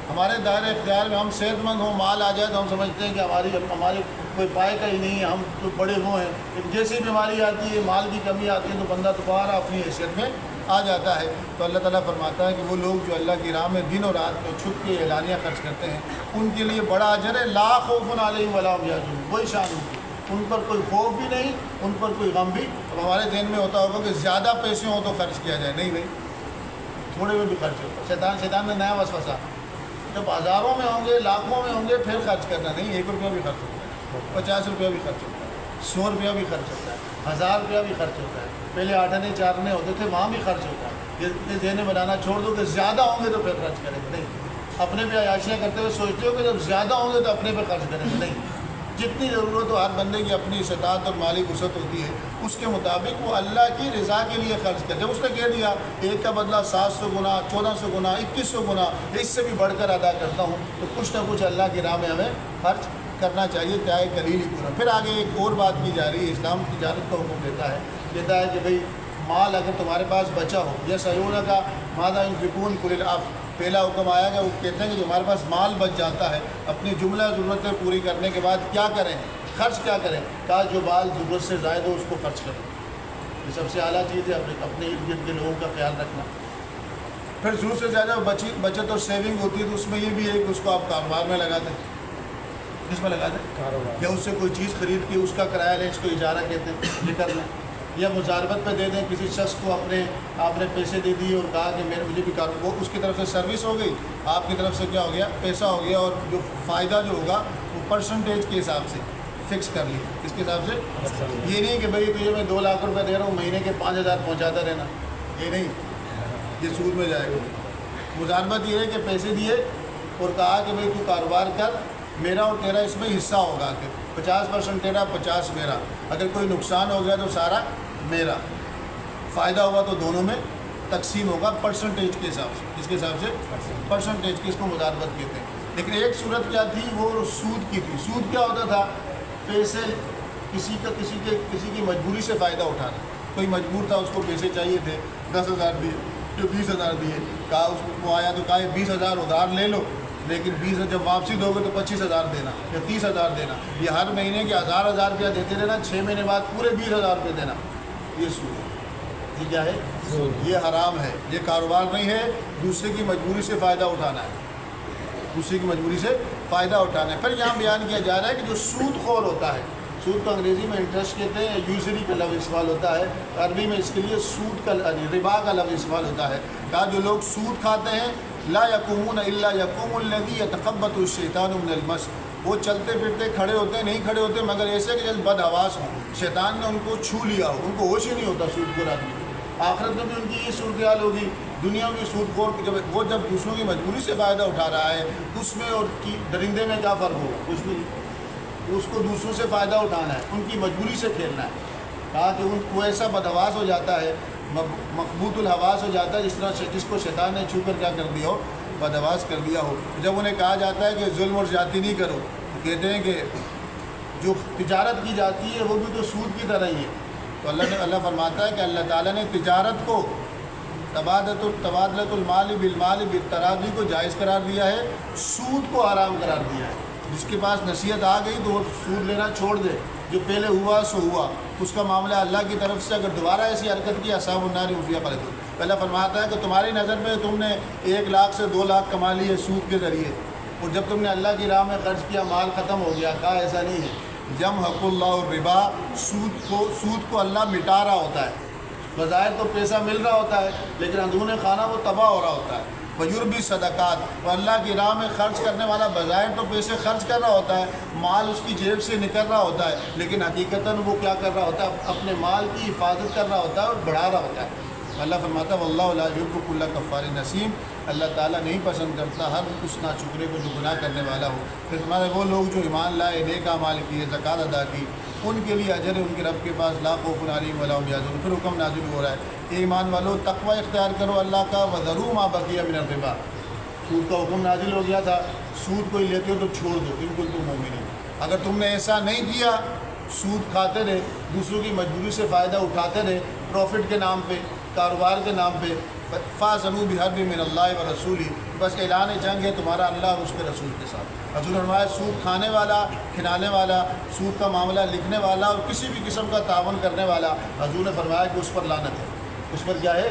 ہمارے دائرۂ اختیار میں ہم صحت مند ہوں، مال آ جائے تو ہم سمجھتے ہیں کہ ہماری کوئی پائے کا ہی نہیں ہے، ہم تو بڑے وہ ہیں، جیسی بیماری آتی ہے، مال کی کمی آتی ہے تو بندہ دوبارہ اپنی حیثیت میں آ جاتا ہے۔ تو اللہ تعالیٰ فرماتا ہے کہ وہ لوگ جو اللہ کی راہ میں دن اور رات میں چھپ کے اعلانیہ خرچ کرتے ہیں ان کے لیے بڑا اجر ہے، لا خوف علیہم ولا هم یحزنون، وہی شان ہوگی، ان پر کوئی خوف بھی نہیں، ان پر کوئی غم بھی۔ اب ہمارے ذہن میں ہوتا ہوگا کہ زیادہ پیسے ہوں تو خرچ کیا جائے، نہیں تھوڑے میں بھی خرچ ہوتا، شیطان نے نیا وسوسہ، جب ہزاروں میں ہوں گے، لاکھوں میں ہوں گے پھر خرچ کرنا نہیں، 1 روپیہ بھی خرچ ہوتا ہے، 50 روپیہ بھی خرچ ہوتا ہے، 100 روپیہ بھی خرچ ہوتا ہے، 1000 روپیہ بھی خرچ ہوتا ہے، پہلے 8 آنے 4 آنے ہوتے تھے وہاں بھی خرچ ہوتا ہے۔ یہ ذہن بنانا چھوڑ دو کہ زیادہ ہوں گے تو پھر خرچ کریں گے، نہیں، اپنے پہ عیاشیاں کرتے ہوئے سوچتے ہو کہ جب زیادہ ہوں گے تو اپنے پہ خرچ کریں گے، نہیں، جتنی ضرورت ہو، ہر بندے کی اپنی استطاعت اور مالی وسعت ہوتی ہے، اس کے مطابق وہ اللہ کی رضا کے لیے خرچ کرے۔ جب اس نے کہہ دیا ایک کا بدلہ 700 گنا، 1400 گنا، 2100 گنا، اس سے بھی بڑھ کر ادا کرتا ہوں، تو کچھ نہ کچھ اللہ کی راہ میں ہمیں خرچ کرنا چاہیے، چاہے قلیل ہی پورا۔ پھر آگے ایک اور بات کی جا رہی ہے، اسلام تجارت کا حکم دیتا ہے، کہتا ہے کہ بھئی مال اگر تمہارے پاس بچا ہو، یا سیون کا مادہ انفقون قل العفو، پہلا حکم آیا کہ وہ کہتے ہیں کہ جو ہمارے پاس مال بچ جاتا ہے اپنی جملہ ضرورتیں پوری کرنے کے بعد کیا کریں، خرچ کیا کریں؟ کہا جو مال ضرورت سے زائد ہو اس کو خرچ کریں، یہ سب سے اعلیٰ چیز ہے، اپنے ارد گرد کے لوگوں کا خیال رکھنا۔ پھر ضرورت سے زیادہ بچت اور سیونگ ہوتی ہے تو اس میں یہ بھی ہے کہ اس کو آپ کاروبار میں لگا دیں، کس میں لگا دیں؟ کاروبار، یا اس سے کوئی چیز خرید کے اس کا کرایہ لیں، اس کو اجارہ کہتے ہیں، یہ کر لیں، یا مزاربت پہ دے دیں، کسی شخص کو آپ نے پیسے دے دیے اور کہا کہ مجھے بھی وہ اس کی طرف سے سروس ہو گئی، آپ کی طرف سے کیا ہو گیا، پیسہ ہو گیا، اور جو فائدہ جو ہوگا وہ پرسنٹیج کے حساب سے فکس کر لی، اس کے حساب سے، یہ نہیں کہ بھئی تجھے میں 2 لاکھ روپے دے رہا ہوں، مہینے کے 5000 پہنچاتا رہنا، یہ نہیں، یہ سود میں جائے گا۔ مزاربت یہ ہے کہ پیسے دیے اور کہا کہ بھئی تو کاروبار کر، میرا اور تیرا اس میں حصہ ہوگا، کہ 50% تیرا، 50 میرا، اگر کوئی نقصان ہو گیا تو سارا میرا، فائدہ ہوا تو دونوں میں تقسیم ہوگا پرسنٹیج کے حساب سے، اس کے حساب سے پرسنٹیج کی، اس کو مزاربت کہتے ہیں۔ لیکن ایک صورت کیا تھی، وہ سود کی تھی۔ سود کیا ہوتا تھا؟ پیسے کسی کی مجبوری سے فائدہ اٹھانا، کوئی مجبور تھا، اس کو پیسے چاہیے تھے، 10,000 دیے، جو 20,000 دیے، کہا اس کو آیا تو کہا 20,000 ادھار لے لو، لیکن 20 جب واپسی دو گے تو 25,000 دینا یا 30,000 دینا، یہ ہر مہینے کے 1000 روپیہ دیتے رہنا، 6 مہینے بعد پورے 20,000 روپے دینا، یہ سود ہے۔ یہ کیا ہے؟ یہ حرام ہے، یہ کاروبار نہیں ہے، دوسرے کی مجبوری سے فائدہ اٹھانا ہے، دوسرے کی مجبوری سے فائدہ اٹھانا ہے۔ پھر یہاں بیان کیا جا رہا ہے کہ جو سود خور ہوتا ہے، سود کو انگریزی میں انٹرسٹ کہتے ہیں، یوزری کا لفظ استعمال ہوتا ہے، عربی میں اس کے لیے سود کا ربا کا لفظ استعمال ہوتا ہے۔ کہا جو لوگ سود کھاتے ہیں لا یقومون الا یقوم الذی یتخبط الشیطان من المس، وہ چلتے پھرتے کھڑے ہوتے ہیں، نہیں کھڑے ہوتے مگر ایسے کہ جیسے بد حواس ہوں، شیطان نے ان کو چھو لیا ہو، ان کو ہوش ہی نہیں ہوتا سود خور آدمی۔ آخرت میں بھی ان کی یہ صورتحال ہوگی، دنیا میں سود خور جب دوسروں کی مجبوری سے فائدہ اٹھا رہا ہے، اس میں اور درندے میں کیا فرق ہوگا؟ کچھ بھی نہیں، اس کو دوسروں سے فائدہ اٹھانا ہے، ان کی مجبوری سے کھیلنا ہے۔ کہا کہ وہ ایسا بدحواس ہو جاتا ہے، مخبوط الحواس ہو جاتا ہے، جس کو شیطان نے چھو کر کیا کر دیا ہو، بدحواس کر دیا ہو۔ جب انہیں کہا جاتا ہے کہ ظلم اور زیادتی نہیں کرو، تو کہتے ہیں کہ جو تجارت کی جاتی ہے وہ بھی تو سود کی طرح ہی ہے۔ تو اللہ فرماتا ہے کہ اللہ تعالیٰ نے تجارت کو، تبادلۃ المال بالمال بالتراضی کو جائز قرار دیا ہے، سود کو حرام قرار دیا ہے۔ جس کے پاس نصیحت آ گئی تو وہ سود لینا چھوڑ دے، جو پہلے ہوا سو ہوا، اس کا معاملہ اللہ کی طرف سے اگر دوبارہ ایسی حرکت کی اصحاب النار هم فیہا خالدون۔ پہلا فرماتا ہے کہ تمہاری نظر میں تم نے 1 لاکھ سے 2 لاکھ کما لیے سود کے ذریعے، اور جب تم نے اللہ کی راہ میں خرچ کیا مال ختم ہو گیا۔ کہا ایسا نہیں ہے، یمحق اللہ الربا، سود کو اللہ مٹا رہا ہوتا ہے۔ بظاہر تو پیسہ مل رہا ہوتا ہے لیکن اندرون خانہ وہ تباہ ہو رہا ہوتا ہے۔ فیربی صدقات، اور اللہ کی راہ میں خرچ کرنے والا بظاہر تو پیسے خرچ کر رہا ہوتا ہے، مال اس کی جیب سے نکل رہا ہوتا ہے، لیکن حقیقتاً وہ کیا کر رہا ہوتا ہے؟ اپنے مال کی حفاظت کر رہا ہوتا ہے اور بڑھا رہا ہوتا ہے۔ اللہ فرماتا ہے واللہ لا یحب کل کفار نسیم، اللہ تعالیٰ نہیں پسند کرتا ہر اس ناشکرے کو جو گناہ کرنے والا ہو۔ پھر ہمارے وہ لوگ جو ایمان لائے، نیک اعمال کیے، زکوٰۃ ادا کی، ان کے لیے اجر ہے ان کے رب کے پاس، لا خوف علیہم ولا هم یحزنون۔ پھر حکم نازل ہو رہا ہے کہ ایمان والو تقوی اختیار کرو اللہ کا، وذروا ما بقی من الربا، سود کا حکم نازل ہو گیا تھا، سود کوئی لیتے ہو تو چھوڑ دو، ان کنتم مؤمنین۔ اگر تم نے ایسا نہیں کیا، سود کھاتے رہے، دوسروں کی مجبوری سے فائدہ اٹھاتے رہے، پروفٹ کے نام پہ، کاروبار کے نام پہ، فاذنوا بحرب من اللہ ورسولہ، بس اعلان جنگ ہے تمہارا اللہ اور اس کے رسول کے ساتھ۔ حضور نے فرمایا سود کھانے والا، کھلانے والا، سود کا معاملہ لکھنے والا اور کسی بھی قسم کا تعاون کرنے والا، حضور نے فرمایا کہ اس پر لعنت ہے، اس پر کیا ہے؟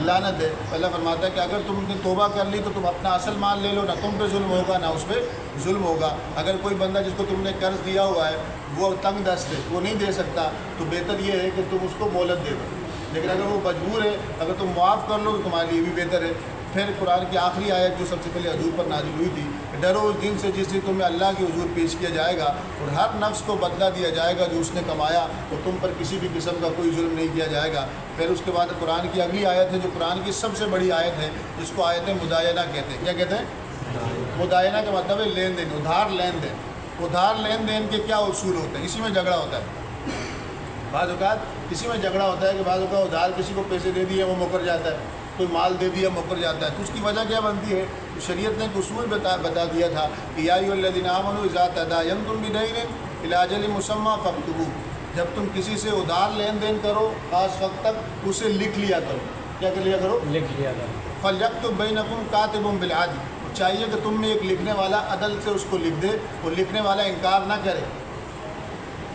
لعنت ہے۔ اللہ فرماتا ہے کہ اگر تم نے توبہ کر لی تو تم اپنا اصل مان لے لو، نہ تم پہ ظلم ہوگا نہ اس پہ ظلم ہوگا۔ اگر کوئی بندہ جس کو تم نے قرض دیا ہوا ہے وہ تنگ دست ہے، وہ نہیں دے سکتا، تو بہتر یہ ہے کہ تم اس کو مہلت دے دو، لیکن اگر وہ مجبور ہے، اگر تم معاف کر لو تو تمہارے لیے بھی بہتر ہے۔ پھر قرآن کی آخری آیت جو سب سے پہلے حضور پر نازل ہوئی تھی، ڈرو اس دن سے جس دن تمہیں اللہ کے حضور پیش کیا جائے گا اور ہر نفس کو بدلہ دیا جائے گا جو اس نے کمایا، اور تم پر کسی بھی قسم کا کوئی ظلم نہیں کیا جائے گا۔ پھر اس کے بعد قرآن کی اگلی آیت ہے جو قرآن کی سب سے بڑی آیت ہے، جس کو آیت مداینہ کہتے ہیں۔ کیا کہتے ہیں؟ مداینہ کا مطلب ہے لین دین، ادھار لین دین۔ ادھار لین دین کے کیا اصول ہوتے ہیں؟ اسی میں جھگڑا ہوتا ہے۔ بعض اوقات اسی میں جھگڑا ہوتا ہے کہ بعض اوقات ادھار کسی کو پیسے دے دیے وہ مکر جاتا ہے، کوئی مال دے دیا مکر جاتا ہے، تو اس کی وجہ کیا بنتی ہے؟ شریعت نے ایک اصول بتا دیا تھا کہ یا ایھا الذین آمنوا اذا تداینتم بدین الی اجل مسمى فاکتبوہ، جب تم کسی سے ادھار لین دین کرو خاص وقت تک، اسے لکھ لیا کرو۔ کیا کر لیا کرو؟ لکھ لیا کرو۔ فلیکتب بینکم کاتب بالعدل، چاہیے کہ تم میں ایک لکھنے والا عدل سے اس کو لکھ دے، اور لکھنے والا انکار نہ کرے۔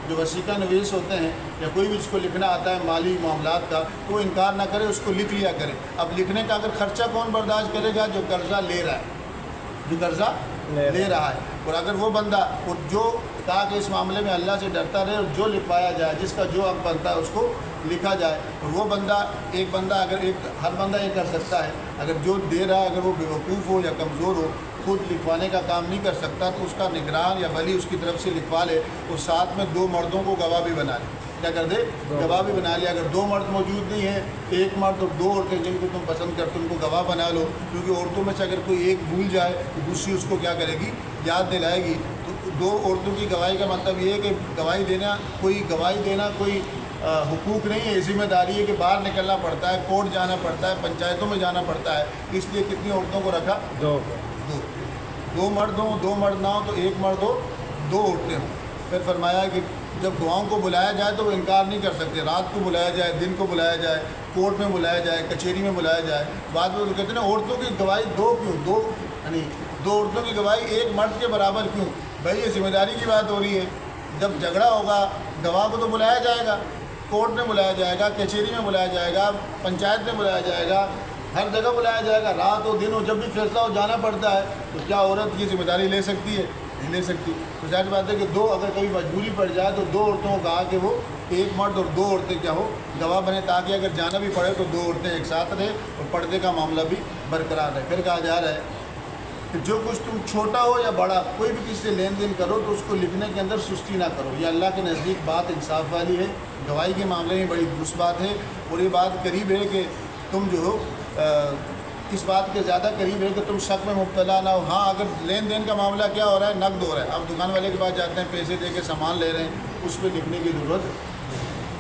جو وثیقہ نویس ہوتے ہیں یا کوئی بھی جس کو لکھنا آتا ہے مالی معاملات کا، تو وہ انکار نہ کرے، اس کو لکھ لیا کرے۔ اب لکھنے کا اگر خرچہ کون برداشت کرے گا؟ جو قرضہ لے رہا ہے، جو قرضہ لے رہا ہے۔ اور اگر وہ بندہ اور جو کہا کہ اس معاملے میں اللہ سے ڈرتا رہے اور جو لکھوایا جائے، جس کا جو حق بنتا ہے اس کو لکھا جائے، اور وہ بندہ ایک بندہ اگر ہر بندہ یہ کر سکتا ہے، اگر جو دے رہا ہے اگر وہ بیوقوف ہو یا کمزور ہو، خود لکھوانے کا کام نہیں کر سکتا، تو اس کا نگران یا ولی اس کی طرف سے لکھوا لے، اور ساتھ میں 2 مردوں کو گواہ بھی بنا لے۔ کیا کر دے؟ گواہ بھی بنا لے۔ اگر 2 مرد موجود نہیں ہیں، 1 مرد اور 2 عورتیں جن کو تم پسند کرتے ان کو گواہ بنا لو، کیونکہ عورتوں میں سے اگر کوئی ایک بھول جائے تو دوسری اس کو کیا کرے گی؟ یاد دلائے گی۔ تو 2 عورتوں کی گواہی کا مطلب یہ ہے کہ گواہی دینا کوئی حقوق نہیں ہے، ذمہ داری ہے کہ باہر نکلنا پڑتا ہے، کورٹ جانا پڑتا ہے، پنچایتوں میں جانا پڑتا ہے۔ اس لیے کتنی عورتوں کو رکھا؟ 2 مرد ہوں، 2 مرد نہ ہوں تو 1 مرد ہو، 2 عورتیں ہوں۔ پھر فرمایا کہ جب گواہوں کو بلایا جائے تو وہ انکار نہیں کر سکتے، رات کو بلایا جائے، دن کو بلایا جائے، کورٹ میں بلایا جائے، کچہری میں بلایا جائے۔ بعد میں وہ کہتے ہیں نا عورتوں کی گواہی 2 کیوں؟ 2 یعنی 2 عورتوں کی گواہی 1 مرد کے برابر کیوں؟ بھائی یہ ذمہ داری کی بات ہو رہی ہے، جب جھگڑا ہوگا گواہ کو تو بلایا جائے گا، کورٹ میں بلایا جائے گا، کچہری میں بلایا جائے گا، پنچایت میں بلایا جائے گا، ہر جگہ بلایا جائے گا، رات ہو دن ہو، جب بھی فیصلہ ہو جانا پڑتا ہے، تو کیا عورت کی ذمہ داری لے سکتی ہے؟ نہیں لے سکتی. تو ظاہر بات ہے کہ دو اگر کبھی مجبوری پڑ جائے تو دو عورتوں کو کہا کہ وہ ایک مرد اور دو عورتیں کیا ہو گواہ بنے, تاکہ اگر جانا بھی پڑے تو دو عورتیں ایک ساتھ رہے اور پردے کا معاملہ بھی برقرار رہے. پھر کہا جا رہا ہے کہ جو کچھ تم چھوٹا ہو یا بڑا کوئی بھی کسی سے لین دین کرو تو اس کو لکھنے کے اندر سستی نہ کرو. یہ اللہ کے نزدیک بات انصاف والی ہے. گواہی کے معاملے میں بڑی درست بات ہے, اور یہ بات قریب ہے کہ تم جو ہو اس بات کے زیادہ قریب ہے کہ تم شک میں مبتلا نہ ہو. ہاں اگر لین دین کا معاملہ کیا ہو رہا ہے, نقد ہو رہا ہے, آپ دکان والے کے پاس جاتے ہیں, پیسے دے کے سامان لے رہے ہیں, اس پہ لکھنے کی ضرورت ہے.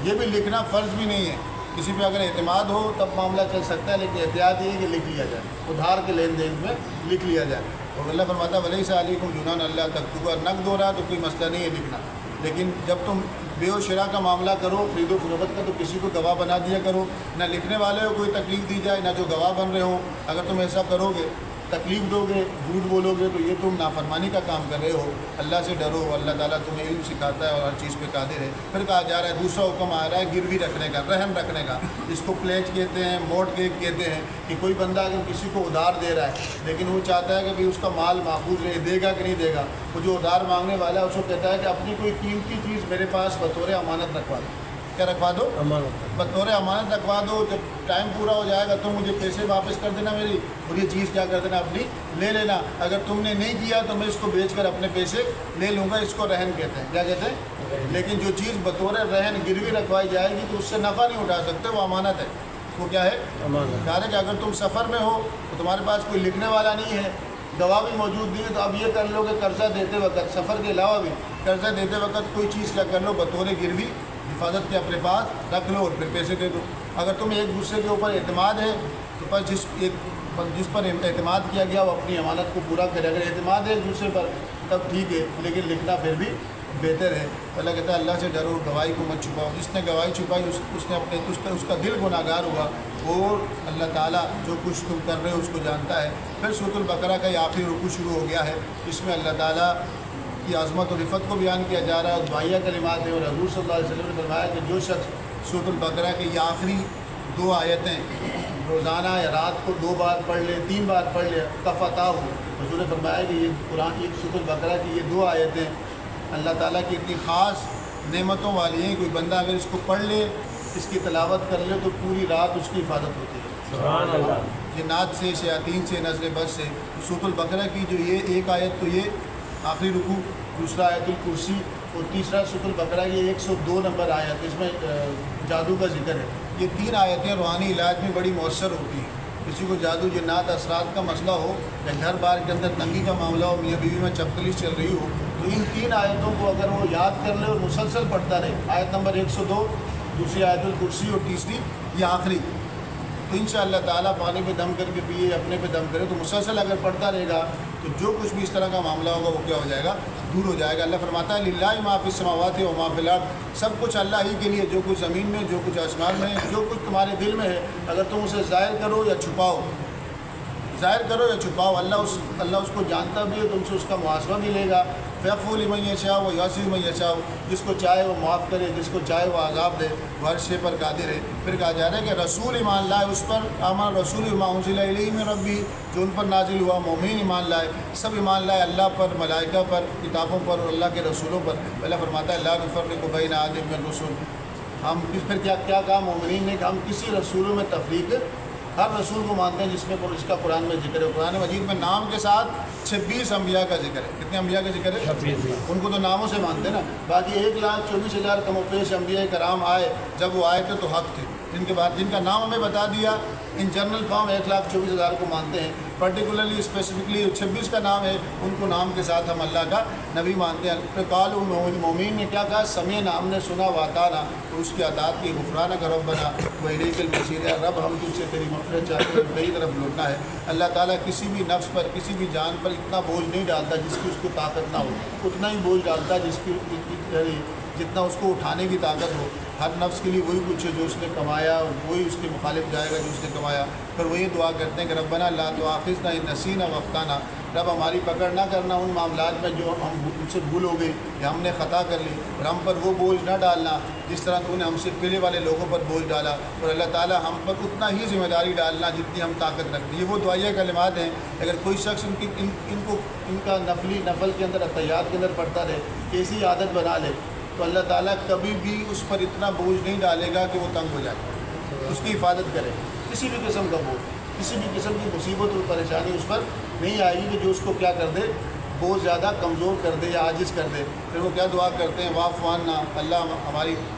یہ بھی لکھنا فرض بھی نہیں ہے. کسی پہ اگر اعتماد ہو تب معاملہ چل سکتا ہے, لیکن احتیاط یہ ہے کہ لکھ لیا جائے, ادھار کے لین دین میں لکھ لیا جائے. اور اللہ فرماتا ولیس علیکم جناح اللہ تکتبوا, نقد ہو رہا ہے تو کوئی مسئلہ نہیں ہے لکھنا, لیکن جب تم بے و شراء کا معاملہ کرو, خرید و فروخت کا, تو کسی کو گواہ بنا دیا کرو. نہ لکھنے والے کو کوئی تکلیف دی جائے, نہ جو گواہ بن رہے ہوں. اگر تم ایسا کرو گے, تکلیف دو گے, جھوٹ بولو گے, تو یہ تم نافرمانی کا کام کر رہے ہو. اللہ سے ڈرو, اللہ تعالیٰ تمہیں علم سکھاتا ہے اور ہر چیز پہ قادر ہے. پھر کہا جا رہا ہے دوسرا حکم آ رہا ہے گروی رکھنے کا, رہن رکھنے کا. اس کو پلیج کہتے ہیں, مورٹگیج کہتے ہیں, کہ کوئی بندہ اگر کسی کو ادھار دے رہا ہے لیکن وہ چاہتا ہے کہ بھئی اس کا مال محفوظ رہے, دے گا کہ نہیں دے گا. وہ جو ادھار مانگنے والا ہے اس کو کہتا ہے کہ اپنی کوئی قیمتی چیز میرے پاس بطور امانت رکھوا دو. کیا رکھوا دو؟ بطور امانت رکھوا دو. جب ٹائم پورا ہو جائے گا تو مجھے پیسے واپس کر دینا میری, اور یہ چیز کیا کر دینا اپنی لے لینا. اگر تم نے نہیں کیا تو میں اس کو بیچ کر اپنے پیسے لے لوں گا. اس کو رہن کہتے ہیں. کیا کہتے ہیں؟ لیکن جو چیز بطور رہن گروی رکھوائی جائے گی تو اس سے نفع نہیں اٹھا سکتے, وہ امانت ہے. وہ کیا ہے؟ امانت. کہا ہے کہ اگر تم سفر میں ہو تو تمہارے پاس کوئی لکھنے والا نہیں ہے, گواہ بھی موجود نہیں ہے, تو اب یہ کر لو کہ قرضہ دیتے وقت, سفر کے علاوہ بھی قرضہ دیتے وقت کوئی چیز کیا کر لو بطور گروی حفاظت کے اپنے پاس رکھ لو اور پھر پیسے دے دو. اگر تم ایک دوسرے کے اوپر اعتماد ہے تو بس جس پر اعتماد کیا گیا وہ اپنی امانت کو پورا کرے. اگر اعتماد ہے ایک دوسرے پر تب ٹھیک ہے, لیکن لکھنا پھر بھی بہتر ہے. اللہ کہتا ہے اللہ سے ڈرو, گواہی کو مت چھپاؤ. جس نے گواہی چھپائی اس نے اپنے اس کا دل گناہگار ہوا, اور اللہ تعالیٰ جو کچھ تم کر رہے ہو اس کو جانتا ہے. پھر سورۃ البقرہ کا یہ آخری رکوع شروع ہو گیا ہے. اس میں اللہ تعالیٰ کی عظمت اور رفت کو بیان کیا جا رہا ہے, اور دعائیہ کلمات ہیں. اور حضور صلی اللہ علیہ وسلم نے فرمایا کہ جو شخص سورۃ البقرہ کی یہ آخری 2 آیتیں روزانہ یا رات کو 2 بار پڑھ لے, 3 بار پڑھ لے, کفتہ ہو. حضور نے فرمایا کہ یہ قرآن کی سورۃ البقرہ کی یہ 2 آیتیں اللہ تعالیٰ کی اتنی خاص نعمتوں والی ہیں. کوئی بندہ اگر اس کو پڑھ لے, اس کی تلاوت کر لے, تو پوری رات اس کی حفاظت ہوتی ہے. سبحان اللہ. جنات سے, شیاطین سے, نظر بد سے. سورۃ البقرہ کی جو یہ ایک آیت تو یہ آخری رکوع, دوسرا آیت الکرسی, اور تیسرا سورۃ البقرہ کی 102 نمبر آیت, اس میں جادو کا ذکر ہے. یہ 3 آیتیں روحانی علاج میں بڑی مؤثر ہوتی ہیں. کسی کو جادو جنات اثرات کا مسئلہ ہو, یا گھر بار کے اندر تنگی کا معاملہ ہو, میاں بیوی میں چپکلی چل رہی ہو, تو ان 3 آیتوں کو اگر وہ یاد کر لے اور مسلسل پڑھتا رہے, آیت نمبر 102, دوسری آیت الکرسی, اور تیسری یہ آخری, تو انشاءاللہ تعالیٰ پانی پہ دم کر کے پیے, اپنے پہ دم کرے, تو مسلسل اگر پڑھتا رہے گا تو جو کچھ بھی اس طرح کا معاملہ ہوگا وہ کیا ہو جائے گا, دور ہو جائے گا. اللہ فرماتا ہے للہ ما فی السماوات و ما فی الارض, سب کچھ اللہ ہی کے لیے, جو کچھ زمین میں, جو کچھ آسمان میں, جو کچھ تمہارے دل میں ہے, اگر تم اسے ظاہر کرو یا چھپاؤ, ظاہر کرو یا چھپاؤ, اللہ اس کو جانتا بھی ہے, تم سے اس کا محاسبہ بھی لے گا. فیغفر لمن یشاء و یعصم من یشاء, جس کو چاہے وہ معاف کرے, جس کو چاہے وہ عذاب دے, وہ ہر شے پر قادر ہے. پھر کہا جا رہا ہے کہ رسول ایمان لائے اس پر, آمن رسول ما انزل الیہ من ربی, جو ان پر نازل ہوا, مومن ایمان لائے, سب ایمان لائے اللہ پر, ملائکہ پر, کتابوں پر, اور اللہ کے رسولوں پر. اللہ فرماتا ہے لا نفرق بین احد من الرسل, ہم پھر کیا کہا مومنین نے کہ ہم کسی رسولوں میں تفریق, ہر رسول کو مانتے ہیں جس میں اس کا قرآن میں ذکر ہے. قرآن مجید میں نام کے ساتھ 26 انبیاء کا ذکر ہے. کتنے انبیاء کا ذکر ہے؟ ان کو تو ناموں سے مانتے ہیں نا. باقی 1,24,000 کم و بیش انبیاء کرام آئے, جب وہ آئے تھے تو حق تھے. جن کا نام ہمیں بتا دیا, ان جنرل فارم 1,24,000 کو مانتے ہیں. پرٹیکولرلی اسپیسیفکلی 26 کا نام ہے, ان کو نام کے ساتھ ہم اللہ کا نبی مانتے ہیں. پھر قال مومین نے کیا کہا, سمعنا, ہم نے سنا, واتانا, تو اس کی اطاعت کی, غفرانک ربنا و الیک المصیر, رب ہم تجھ سے تیری مغفرت چاہتے ہیں, تیری طرف لوٹنا ہے. اللہ تعالیٰ کسی بھی نفس پر, کسی بھی جان پر اتنا بوجھ نہیں ڈالتا جس کی اس کو طاقت نہ ہو, اتنا ہی بوجھ ڈالتا جتنا اس کو اٹھانے کی طاقت ہو. ہر نفس کے لیے وہی کچھ ہے جو اس نے کمایا، اور وہی اس کے مخالف جائے گا جو اس نے کمایا۔ پھر وہی دعا کرتے ہیں کہ ربنا لا تؤاخذنا ان نسینا واخطانا، رب ہماری پکڑ نہ کرنا ان معاملات میں جو ہم سے بھول ہو گئی یا ہم نے خطا کر لی، اور ہم پر وہ بوجھ نہ ڈالنا جس طرح تو نے ہم سے پہلے والے لوگوں پر بوجھ ڈالا، اور اللہ تعالیٰ ہم پر اتنا ہی ذمہ داری ڈالنا جتنی ہم طاقت رکھتے ہیں۔ یہ وہ دعائیہ کلمات ہیں، اگر کوئی شخص ان کا نفل کے اندر اتحیات کے اندر پڑھتا رہے، ایسی عادت بنا لے، تو اللہ تعالیٰ کبھی بھی اس پر اتنا بوجھ نہیں ڈالے گا کہ وہ تنگ ہو جائے، اس کی حفاظت کرے، کسی بھی قسم کا بوجھ، کسی بھی قسم کی مصیبت اور پریشانی اس پر نہیں آئے گی کہ جو اس کو کیا کر دے، بہت زیادہ کمزور کر دے یا عاجز کر دے۔ پھر وہ کیا دعا کرتے ہیں، واعف عنا، اللہ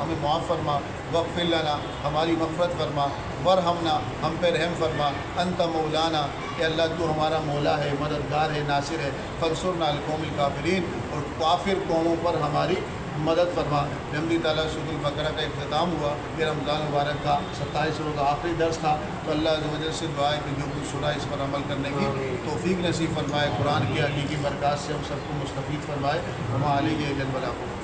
ہمیں معاف فرما، واغفر لنا، ہماری مغفرت فرما، ورحمنا، ہم پہ رحم فرما، انت مولانا، کہ اللہ تو ہمارا مولا ہے، مددگار ہے، ناصر ہے، فانصرنا علی القوم الکافرین، اور کافر قوموں پر ہماری مدد فرما۔ رحمدی تعالیٰ سورۃ البقرہ کا اختتام ہوا، یہ رمضان مبارک کا 27 روز کا آخری درس تھا، تو اللہ عز و جل سے دعا ہے کہ جو کچھ سنا اس پر عمل کرنے کی توفیق نصیب فرمائے، قرآن کی حقیقی برکات سے ہم سب کو مستفید فرمائے۔ وما علیہ الا البلاغ۔